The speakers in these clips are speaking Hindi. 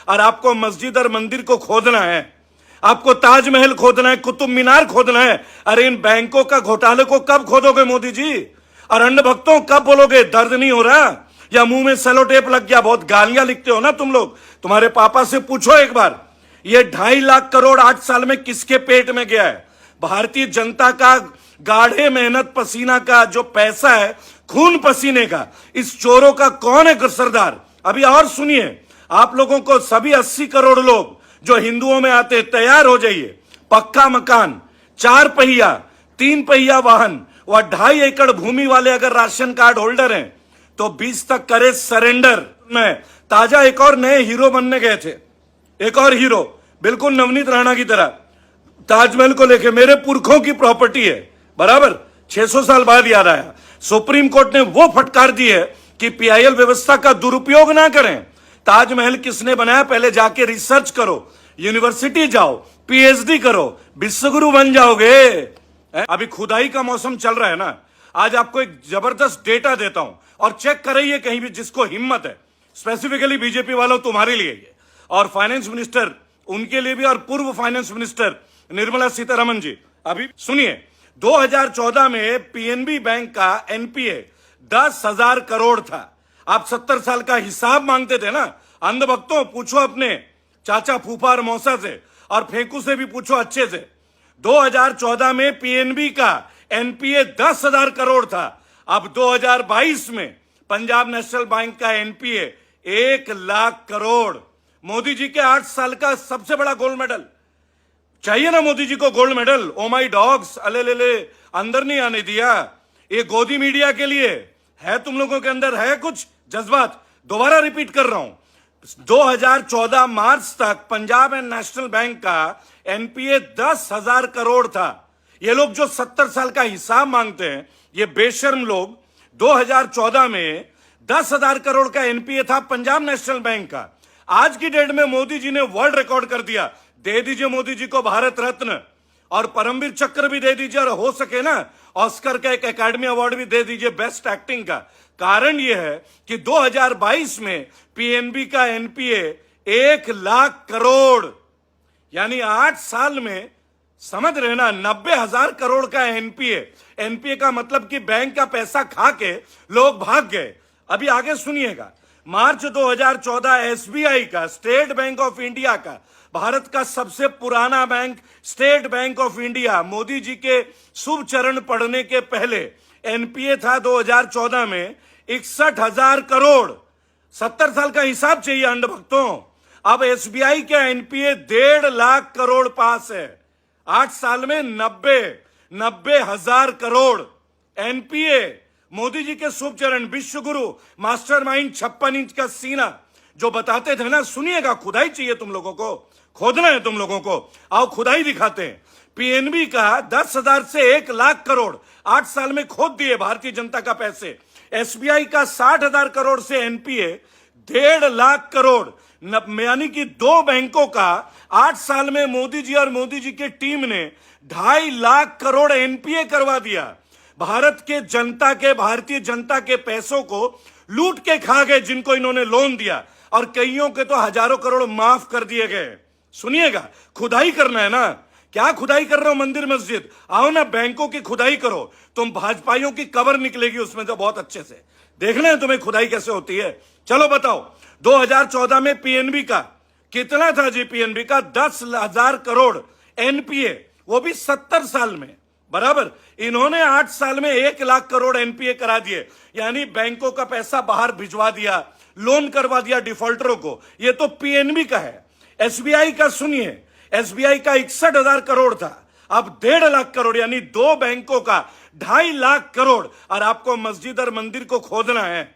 और आपको मस्जिद और मंदिर को खोदना है, आपको ताजमहल खोदना है, कुतुब मीनार खोदना है। अरे इन बैंकों का घोटाले को कब खोदोगे मोदी जी? और अन्य भक्तों कब बोलोगे दर्द नहीं हो रहा, या मुंह में सेलो टेप लग गया? बहुत गालियां लिखते हो ना तुम लोग। तुम्हारे पापा से पूछो एक बार, ये 2.5 लाख करोड़ 8 साल में किसके पेट में गया है? भारतीय जनता का गाढ़े मेहनत पसीना का जो पैसा है, खून पसीने का, इस चोरों का कौन है सरदार? अभी और सुनिए, आप लोगों को सभी 80 करोड़ लोग जो हिंदुओं में आते, तैयार हो जाइए। पक्का मकान, 4 पहिया 3 पहिया वाहन व 2.5 एकड़ भूमि वाले अगर राशन कार्ड होल्डर हैं तो 20 तक करे सरेंडर। में ताजा एक और नए हीरो बनने गए थे, एक और हीरो बिल्कुल नवनीत राणा की तरह। ताजमहल को लेके मेरे पुरखों की प्रॉपर्टी है, बराबर 600 साल बाद याद आया। सुप्रीम कोर्ट ने वो फटकार दी है कि पीआईएल व्यवस्था का दुरुपयोग ना करें। ताजमहल किसने बनाया पहले जाके रिसर्च करो, यूनिवर्सिटी जाओ, पीएचडी करो, विश्वगुरु बन जाओगे। अभी खुदाई का मौसम चल रहा है ना, आज आपको एक जबरदस्त डेटा देता हूं और चेक कराइए कहीं भी जिसको हिम्मत है। स्पेसिफिकली बीजेपी वालों तुम्हारे लिए ये, और फाइनेंस मिनिस्टर उनके लिए भी, और पूर्व फाइनेंस मिनिस्टर निर्मला सीतारमण जी। अभी सुनिए, 2014 में पीएनबी बैंक का एनपीए 10,000 करोड़ था। आप 70 साल का हिसाब मांगते थे ना। अंधभक्तों पूछो अपने चाचा फूफा और मौसा से, और फेंकू से भी पूछो अच्छे से। 2014 में पीएनबी का एनपीए 10,000 करोड़ था। अब 2022 में पंजाब नेशनल बैंक का एनपीए 1 लाख करोड़। मोदी जी के 8 साल का सबसे बड़ा गोल्ड मेडल चाहिए ना मोदी जी को, गोल्ड मेडल। ओ माई डॉग्स, अले ले ले, अंदर नहीं आने दिया। ये गोदी मीडिया के लिए है, तुम लोगों के अंदर है कुछ जज्बात। दोबारा रिपीट कर रहा हूं, 2014 मार्च तक पंजाब एंड नेशनल बैंक का एनपीए 10,000 करोड़ था। ये लोग जो 70 साल का हिसाब मांगते हैं, ये बेशर्म लोग, 2014 में 10,000 करोड़ का एनपीए था पंजाब नेशनल बैंक का। आज की डेट में मोदी जी ने वर्ल्ड रिकॉर्ड कर दिया। दे दीजिए मोदी जी को भारत रत्न और परमवीर चक्र भी दे दीजिए, और हो सके ना ऑस्कर का एक एकेडमी अवार्ड भी दे दीजिए बेस्ट एक्टिंग का। कारण यह है कि 2022 में पीएनबी का एनपीए 1 लाख करोड़, यानी 8 साल में, समझ रहे ना, 90,000 करोड़ का एनपीए। एनपीए का मतलब कि बैंक का पैसा खा के लोग भाग गए। अभी आगे सुनिएगा, मार्च 2014 एसबीआई का, स्टेट बैंक ऑफ इंडिया का, भारत का सबसे पुराना bank State Bank of India, Modi ji के शुभ चरण पढ़ने के पहले एनपीए था 2014 में 61,000 करोड़। 70 साल का हिसाब चाहिए अंधभक्तों। अब एसबीआई का एनपीए 1.5 लाख करोड़ पास है। 8 साल में 90,000 करोड़ एनपीए। मोदी जी के शुभ चरण, विश्वगुरु, मास्टरमाइंड, 56 इंच का सीना जो बताते थे ना। सुनिएगा, खुदाई चाहिए तुम लोगों को, खोदना है तुम लोगों को। आओ खुदाई दिखाते हैं। पीएनबी का 10,000 से 1 लाख करोड़ 8 साल में खोद दिए भारतीय जनता का पैसे। एसबीआई का 60,000 करोड़ से एनपीए 1.5 लाख करोड़, यानी कि 2 बैंकों का 8 साल में मोदी जी और मोदी जी की टीम ने 2.5 लाख करोड़ एनपीए करवा दिया। भारत के जनता के, भारतीय जनता के पैसों को लूट के खा गए जिनको इन्होंने लोन दिया, और कईयों के तो हजारों करोड़ माफ कर दिए गए। सुनिएगा, खुदाई करना है ना। क्या खुदाई कर रहे हो मंदिर मस्जिद? आओ ना बैंकों की खुदाई करो। तुम भाजपाइयों की कबर निकलेगी उसमें तो बहुत अच्छे से। देखना है तुम्हें खुदाई कैसे होती है। चलो बताओ, 2014 में पीएनबी का कितना था जी? पीएनबी का 10,000 करोड़ एनपीए, वो भी 70 साल में, बराबर। इन्होंने 8 साल में 1 लाख करोड़ एनपीए करा दिए, यानी बैंकों का पैसा बाहर भिजवा दिया, लोन करवा दिया डिफॉल्टरों को। ये तो पीएनबी का है। एसबीआई का सुनिए, एसबीआई का 61,000 करोड़ था, अब 1.5 लाख करोड़, यानी 2 बैंकों का 2.5 लाख करोड़। और आपको मस्जिद और मंदिर को खोदना है,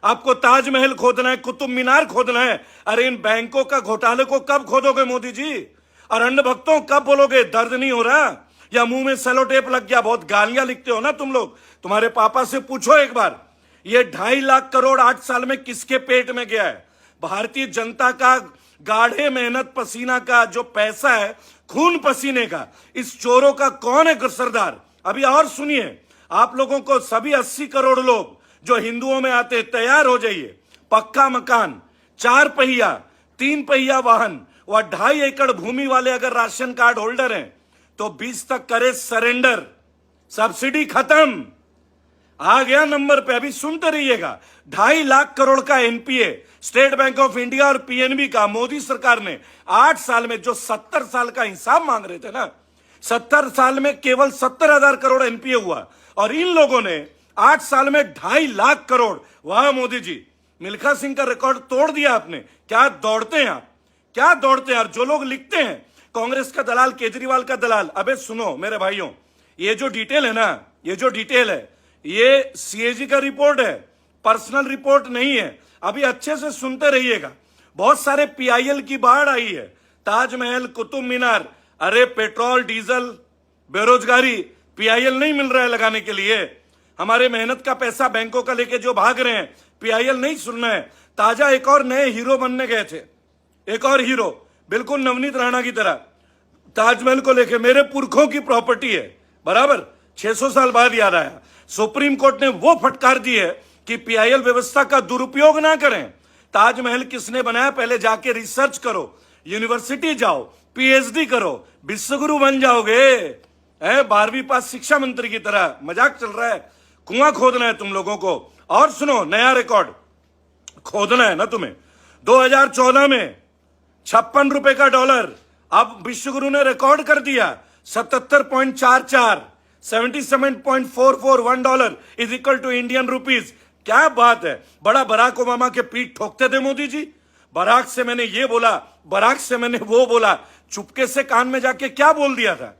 आपको ताजमहल खोदना है, कुतुब मीनार खोदना है। अरे इन बैंकों का घोटाले को कब खोदोगे मोदी जी? और अन्य भक्तों कब बोलोगे दर्द नहीं हो रहा, या मुंह में सेलो टेप लग गया? बहुत गालियां लिखते हो ना तुम लोग। तुम्हारे पापा से पूछो एक बार, ये 2.5 लाख करोड़ 8 साल में किसके पेट में गया है? भारतीय जनता का गाढ़े मेहनत पसीना का जो पैसा है, खून पसीने का, इस चोरों का कौन है सरदार? अभी और सुनिए, आप लोगों को सभी 80 करोड़ लोग जो हिंदुओं में आते, तैयार हो जाइए। पक्का मकान, 4 पहिया 3 पहिया वाहन व 2.5 एकड़ भूमि वाले अगर राशन कार्ड होल्डर हैं तो 20 तक करे सरेंडर, सब्सिडी खत्म। आ गया नंबर पे, अभी सुनते रहिएगा। 2.5 लाख करोड़ का NPA state Bank of India और पीएनबी का मोदी सरकार ने 8 साल में, जो 70 साल का हिसाब मांग रहे थे ना, 70 साल में केवल 70,000 करोड़ एनपीए हुआ और इन लोगों ने 8 साल में 2.5 लाख करोड़। वाह मोदी जी, मिल्खा सिंह का रिकॉर्ड तोड़ दिया आपने। क्या दौड़ते हैं आप, क्या दौड़ते हैं यार। जो लोग लिखते हैं कांग्रेस का दलाल, केजरीवाल का दलाल, अबे सुनो मेरे भाइयों, ये जो डिटेल है ना, ये जो डिटेल है, ये सीएजी का रिपोर्ट है, पर्सनल रिपोर्ट नहीं है। अभी अच्छे से सुनते रहिएगा। बहुत सारे पीआईएल की बाढ़ आई है, ताजमहल, कुतुब मीनार, अरे पेट्रोल डीजल, बेरोजगारी, पीआईएल नहीं मिल रहा है लगाने के लिए। हमारे मेहनत का पैसा बैंकों का लेके जो भाग रहे हैं, पीआईएल नहीं सुनना है। ताजा एक और नए हीरो बनने गए थे, एक और हीरो, बिल्कुल नवनीत राणा की तरह। ताजमहल को लेके मेरे पुरखों की प्रॉपर्टी है, बराबर 600 साल बाद याद आया। सुप्रीम कोर्ट ने वो फटकार दी है कि पीआईएल व्यवस्था का दुरुपयोग ना करें। ताजमहल किसने बनाया, पहले जाके रिसर्च करो, यूनिवर्सिटी जाओ, पीएचडी करो, विश्वगुरु बन जाओगे। 12वीं पास शिक्षा मंत्री की तरह मजाक चल रहा है। कुआं खोदना है तुम लोगों को। और सुनो, नया रिकॉर्ड खोदना है ना तुम्हें। 2014 में 56 रुपए का डॉलर, अब विश्वगुरु ने रिकॉर्ड कर दिया 77.44, 77.44 $1 is equal to Indian rupees. क्या बात है। बड़ा बराक ओबामा के पीठ ठोकते थे मोदी जी। बराक से मैंने ये बोला, बराक से मैंने वो बोला, चुपके से कान में जाके क्या बोल दिया था,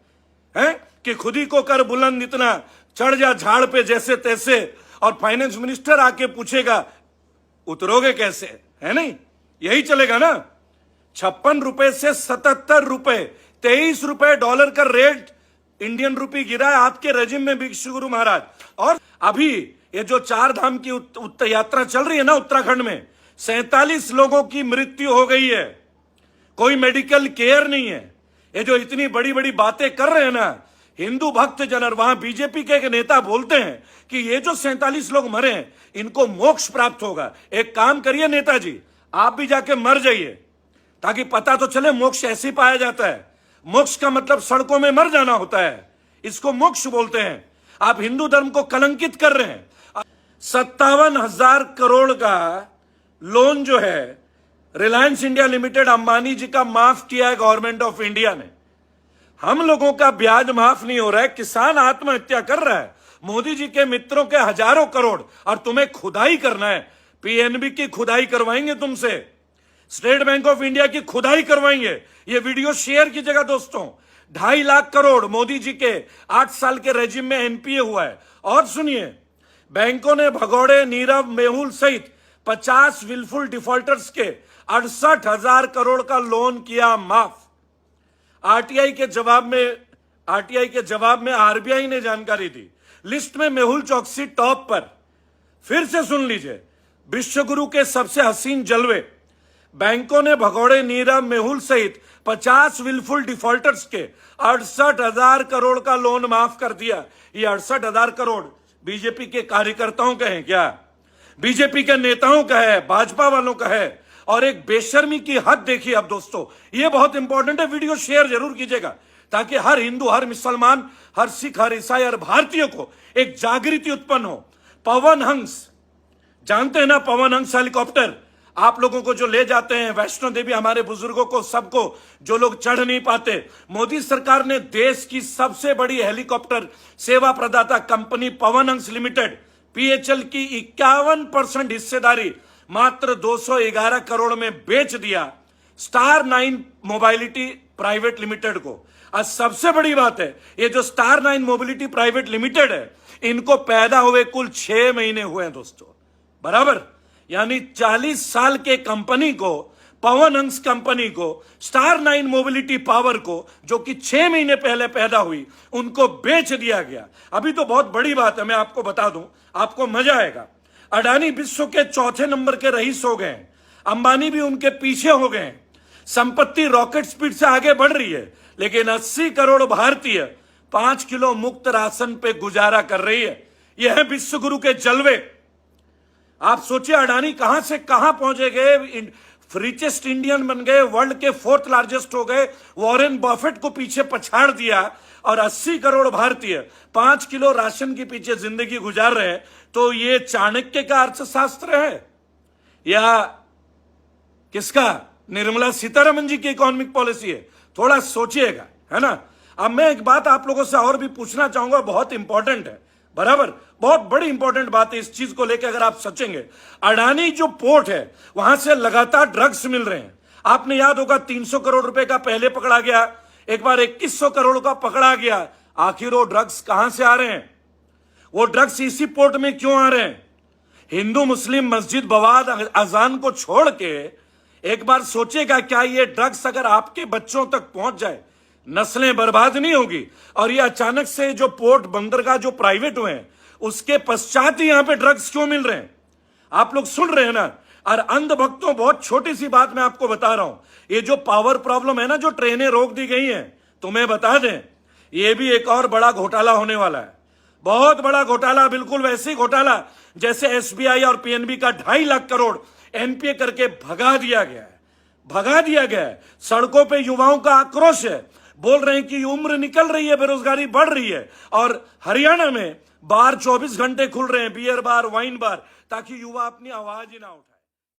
हैं कि खुद ही को कर बुलंद इतना, चढ़ जा झाड़ पे जैसे तैसे, और फाइनेंस मिनिस्टर आके पूछेगा उतरोगे कैसे, है नहीं, यही चलेगा ना। 56 रुपए से 77 रुपए, 23 रुपए डॉलर का रेट इंडियन रुपी गिरा है आपके रेजिम में विश्वगुरु महाराज। और अभी ये जो 4 धाम की यात्रा चल रही है ना उत्तराखंड में, 47 लोगों की मृत्यु हो गई है, कोई मेडिकल केयर नहीं है। ये जो इतनी बड़ी बड़ी बातें कर रहे हैं ना हिंदू भक्त जन, और वहां बीजेपी के एक नेता बोलते हैं कि ये जो 47 लोग मरे हैं इनको मोक्ष प्राप्त होगा। एक काम करिए नेताजी, आप भी जाके मर जाइए ताकि पता तो चले मोक्ष ऐसे ही पाया जाता है। मोक्ष का मतलब सड़कों में मर जाना होता है, इसको मोक्ष बोलते हैं। आप हिंदू धर्म को कलंकित कर रहे हैं। 57,000 करोड़ का लोन जो है रिलायंस इंडिया लिमिटेड अंबानी जी का माफ किया है गवर्नमेंट ऑफ इंडिया ने। हम लोगों का ब्याज माफ नहीं हो रहा है, किसान आत्महत्या कर रहा है। मोदी जी के मित्रों के हजारों करोड़, और तुम्हें खुदाई करना है। पीएनबी की खुदाई करवाएंगे तुमसे, स्टेट बैंक ऑफ इंडिया की खुदाई करवाएंगे। ये वीडियो शेयर कीजिएगा दोस्तों। 2.5 लाख करोड़ मोदी जी के 8 साल के रेजिम में एनपीए हुआ है। और सुनिए, बैंकों ने भगौड़े, नीरव, मेहुल सहित 50 विलफुल डिफॉल्टर्स के 68,000 करोड़ का लोन किया माफ। आरटीआई के जवाब में आरबीआई ने जानकारी दी। लिस्ट में मेहुल चौकसी टॉप पर। फिर से सुन लीजिए, विश्वगुरु के सबसे हसीन जलवे। बैंकों ने भगौड़े, नीरव, मेहुल सहित 50 विलफुल डिफॉल्टर्स के 68,000 करोड़ का लोन माफ कर दिया। ये 68,000 करोड़ बीजेपी के कार्यकर्ताओं का है क्या? बीजेपी के नेताओं का है, भाजपा वालों का है। और एक बेशर्मी की हद देखिए। अब दोस्तों ये बहुत इंपॉर्टेंट है, वीडियो शेयर जरूर कीजिएगा ताकि हर हिंदू, हर मुसलमान, हर सिख, हर ईसाई, हर भारतीय को एक जागृति उत्पन्न हो। पवन हंस, जानते हैं ना पवन हंस हेलीकॉप्टर, आप लोगों को जो ले जाते हैं वैष्णो देवी, हमारे बुजुर्गों को, सबको, जो लोग चढ़ नहीं पाते। मोदी सरकार ने देश की सबसे बड़ी हेलीकॉप्टर सेवा प्रदाता company Pawan Hans limited PHL की 51% हिस्सेदारी मात्र 211 करोड़ में बेच दिया स्टार 9 मोबाइलिटी प्राइवेट लिमिटेड को। आज सबसे बड़ी बात है, ये जो स्टार 9 मोबिलिटी प्राइवेट लिमिटेड है, इनको पैदा हुए कुल 6 महीने हुए हैं दोस्तों, बराबर। यानी 40 साल के कंपनी को, पवन हंस कंपनी को, स्टार 9 मोबिलिटी पावर को, जो कि 6 महीने पहले पैदा हुई, उनको बेच दिया गया। अभी तो बहुत बड़ी बात है, मैं आपको बता दूं, आपको मजा आएगा। अडानी विश्व के 4थे नंबर के रईस हो गए, अंबानी भी उनके पीछे हो गए। संपत्ति रॉकेट स्पीड से आगे बढ़ रही है, लेकिन 80 करोड़ भारतीय 5 किलो मुक्त राशन पे गुजारा कर रही है। यह है विश्वगुरु के जलवे। आप सोचिए अडानी कहां से कहां पहुंचे गए, रिचेस्ट इंडियन बन गए, वर्ल्ड के 4th लार्जेस्ट हो गए, वॉरेन बफेट को पीछे पछाड़ दिया और 80 करोड़ भारतीय 5 किलो राशन के पीछे जिंदगी गुजार रहे हैं। तो ये चाणक्य का अर्थशास्त्र है या किसका? निर्मला सीतारमन जी की इकोनॉमिक पॉलिसी है? थोड़ा सोचिएगा, है ना। अब मैं एक बात आप लोगों से और भी पूछना चाहूंगा, बहुत इंपॉर्टेंट है, बराबर, बहुत बड़ी इंपॉर्टेंट बात है। इस चीज को लेकर अगर आप सोचेंगे, अडानी जो पोर्ट है वहां से लगातार ड्रग्स मिल रहे हैं। आपने याद होगा 300 करोड़ रुपए का पहले पकड़ा गया, एक बार 2100 करोड़ का पकड़ा गया। आखिर वो ड्रग्स कहां से आ रहे हैं? वो ड्रग्स इसी पोर्ट में क्यों आ रहे हैं? हिंदू मुस्लिम मस्जिद बवाद अजान को छोड़ के एक बार सोचेगा, क्या ये ड्रग्स अगर आपके बच्चों तक पहुंच जाए, नस्लें बर्बाद नहीं होगी? और ये अचानक से जो पोर्ट बंदरगाह जो प्राइवेट हुए हैं, उसके पश्चात ही यहां पे ड्रग्स क्यों मिल रहे हैं? आप लोग सुन रहे हैं ना। और अंधभक्तों, बहुत छोटी सी बात मैं आपको बता रहा हूं, ये जो पावर प्रॉब्लम है ना, जो ट्रेनें रोक दी गई हैं, तुम्हें बता दें, ये भी एक और बड़ा घोटाला होने वाला है। बहुत बड़ा घोटाला, बिल्कुल वैसे ही घोटाला जैसे एसबीआई और पीएनबी का 2.5 लाख करोड़ एनपीए करके भगा दिया गया है। सड़कों पे युवाओं का आक्रोश है, बोल रहे हैं कि उम्र निकल रही है, बेरोजगारी बढ़ रही है। और हरियाणा में बार 24 घंटे खुल रहे हैं, बियर बार, वाइन बार, ताकि युवा अपनी आवाज ही ना उठाए।